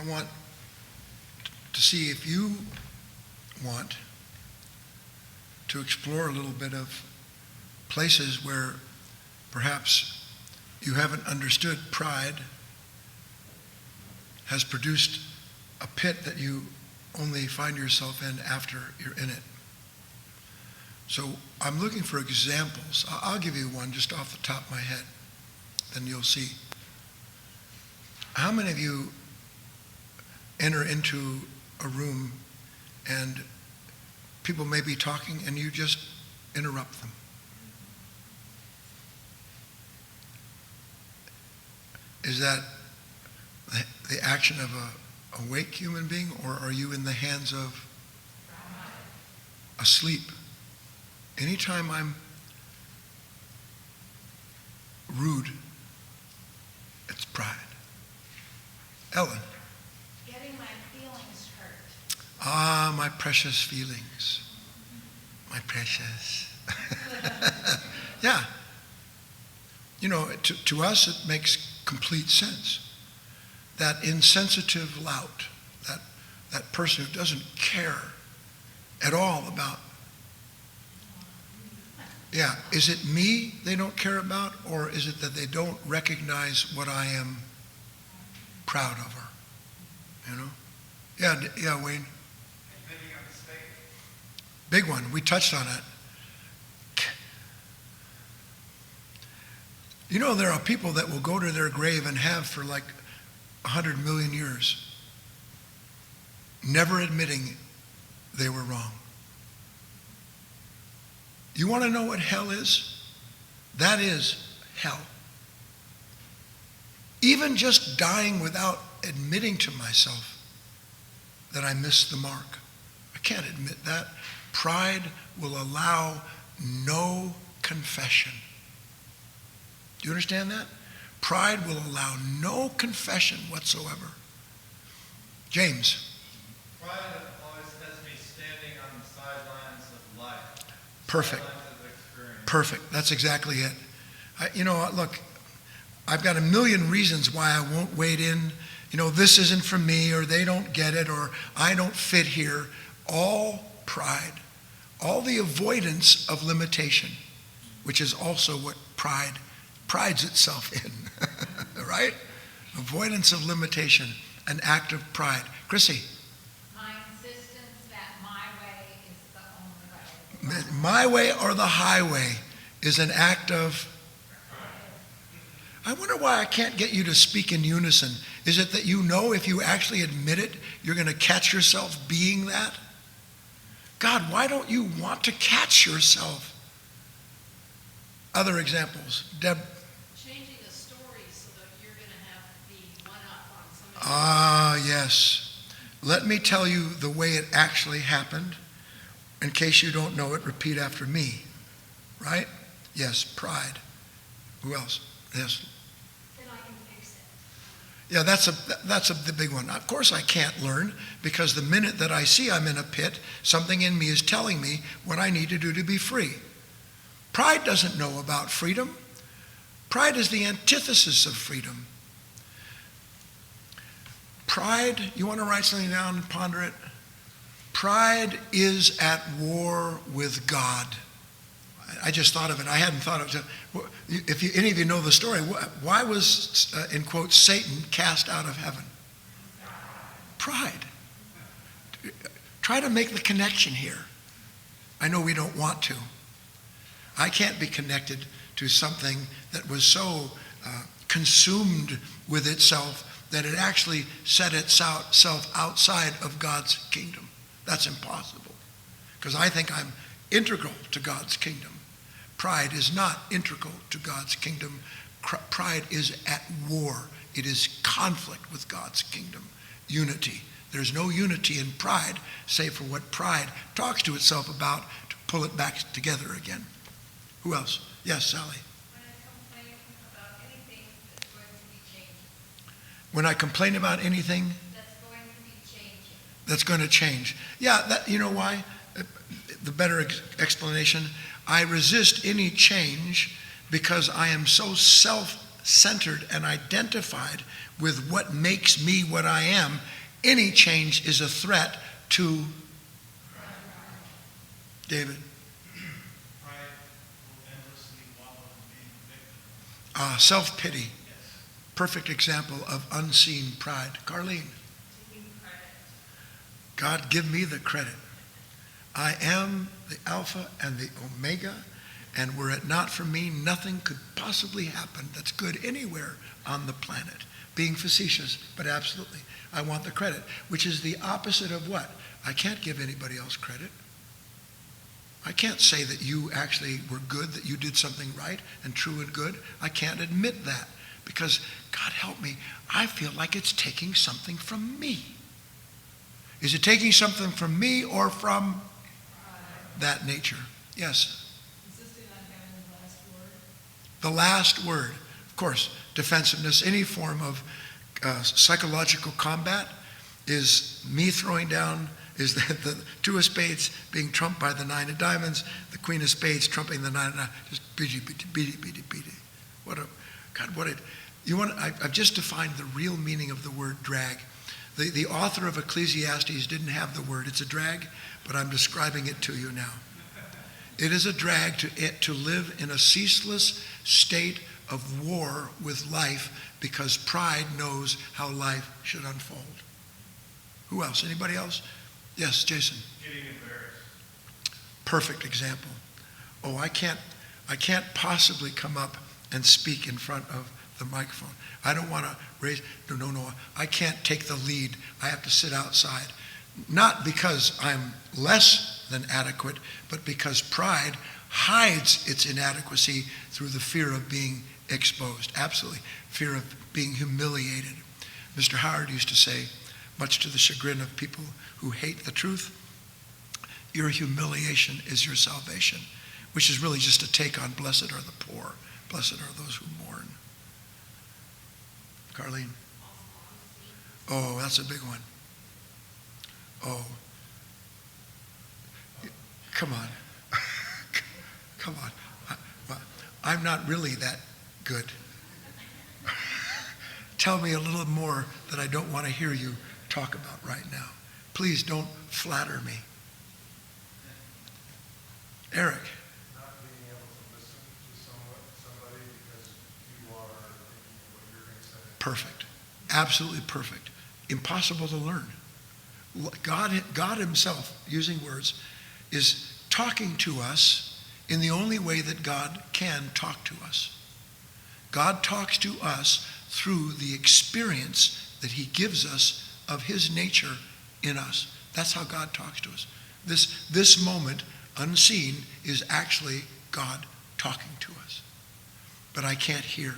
I want to see if you want to explore a little bit of places where perhaps you haven't understood pride has produced a pit that you only find yourself in after you're in it. So I'm looking for examples. I'll give you one just off the top of my head, then you'll see. How many of you enter into a room and people may be talking and you just interrupt them? Is that the action of a awake human being, or are you in the hands of asleep? Anytime I'm rude, it's pride. Ellen? Getting my feelings hurt. Ah, my precious feelings. My precious. Yeah. You know, to us it makes complete sense. That insensitive lout, that person who doesn't care at all about, yeah, is it me they don't care about, or is it that they don't recognize what I am proud of her? You know? Yeah, Wayne. Making a mistake. Big one. We touched on it. You know, there are people that will go to their grave and have for like 100 million years, never admitting they were wrong. You want to know what hell is? That is hell. Even just dying without admitting to myself that I missed the mark. I can't admit that. Pride will allow no confession. Do you understand that? Pride will allow no confession whatsoever. James. Pride always has me standing on the sidelines of life. Perfect. Sidelines of experience. Perfect. That's exactly it. Look, I've got a million reasons why I won't wade in. You know, this isn't for me, or they don't get it, or I don't fit here. All pride. All the avoidance of limitation, which is also what pride prides itself in, right? Avoidance of limitation, an act of pride. Chrissy. My insistence that my way is the only way. My way or the highway is an act of. I wonder why I can't get you to speak in unison. Is it that you know if you actually admit it, you're going to catch yourself being that? God, why don't you want to catch yourself? Other examples. Deb. Changing the story so that you're going to have the one-up on somebody. Ah, yes. Let me tell you the way it actually happened. In case you don't know it, repeat after me. Right? Yes, pride. Who else? Yes. Then I can fix it. Yeah, that's the big one. Of course I can't learn, because the minute that I see I'm in a pit, something in me is telling me what I need to do to be free. Pride doesn't know about freedom. Pride is the antithesis of freedom. Pride, you want to write something down and ponder it? Pride is at war with God. I just thought of it. I hadn't thought of it. If any of you know the story, why was, in quotes, Satan cast out of heaven? Pride. Try to make the connection here. I know we don't want to. I can't be connected to something that was so consumed with itself that it actually set itself outside of God's kingdom. That's impossible, because I think I'm integral to God's kingdom. Pride is not integral to God's kingdom. Pride is at war. It is conflict with God's kingdom. Unity. There's no unity in pride, save for what pride talks to itself about to pull it back together again. Who else? Yes, Sally. When I complain about anything When that's going to be changing. I complain about anything that's going to change. Yeah, you know why? The better explanation, I resist any change because I am so self-centered and identified with what makes me what I am, any change is a threat to David. Pride will endlessly wallow in being a victim. Self-pity. Yes. Perfect example of unseen pride. Carlene. Taking credit. God, give me the credit. I am the Alpha and the Omega, and were it not for me, nothing could possibly happen that's good anywhere on the planet. Being facetious, but absolutely. I want the credit, which is the opposite of what? I can't give anybody else credit. I can't say that you actually were good, that you did something right and true and good. I can't admit that because, God help me, I feel like it's taking something from me. Is it taking something from me or from that nature? Yes. Insisting on having the last word. The last word. Of course, defensiveness, any form of psychological combat is me throwing down, is the two of spades being trumped by the nine of diamonds, the queen of spades trumping the nine of diamonds, just beady. I've just defined the real meaning of the word drag. The author of Ecclesiastes didn't have the word. It's a drag, but I'm describing it to you now. It is a drag to live in a ceaseless state of war with life because pride knows how life should unfold. Who else? Anybody else? Yes, Jason. Getting embarrassed. Perfect example. Oh, I can't possibly come up and speak in front of the microphone. I don't want to raise, no, I can't take the lead. I have to sit outside. Not because I'm less than adequate, but because pride hides its inadequacy through the fear of being exposed. Absolutely. Fear of being humiliated. Mr. Howard used to say, much to the chagrin of people who hate the truth, your humiliation is your salvation, which is really just a take on blessed are the poor, blessed are those who mourn. Carlene? Oh, that's a big one. Oh. Come on. Come on. I'm not really that good. Tell me a little more that I don't want to hear you talk about right now. Please don't flatter me. Eric. Not being able to listen to somebody because you are thinking what you're going to say. Perfect. Absolutely perfect. Impossible to learn. God himself, using words, is talking to us in the only way that God can talk to us. God talks to us through the experience that he gives us of his nature in us. That's how God talks to us. This moment, unseen, is actually God talking to us. But I can't hear.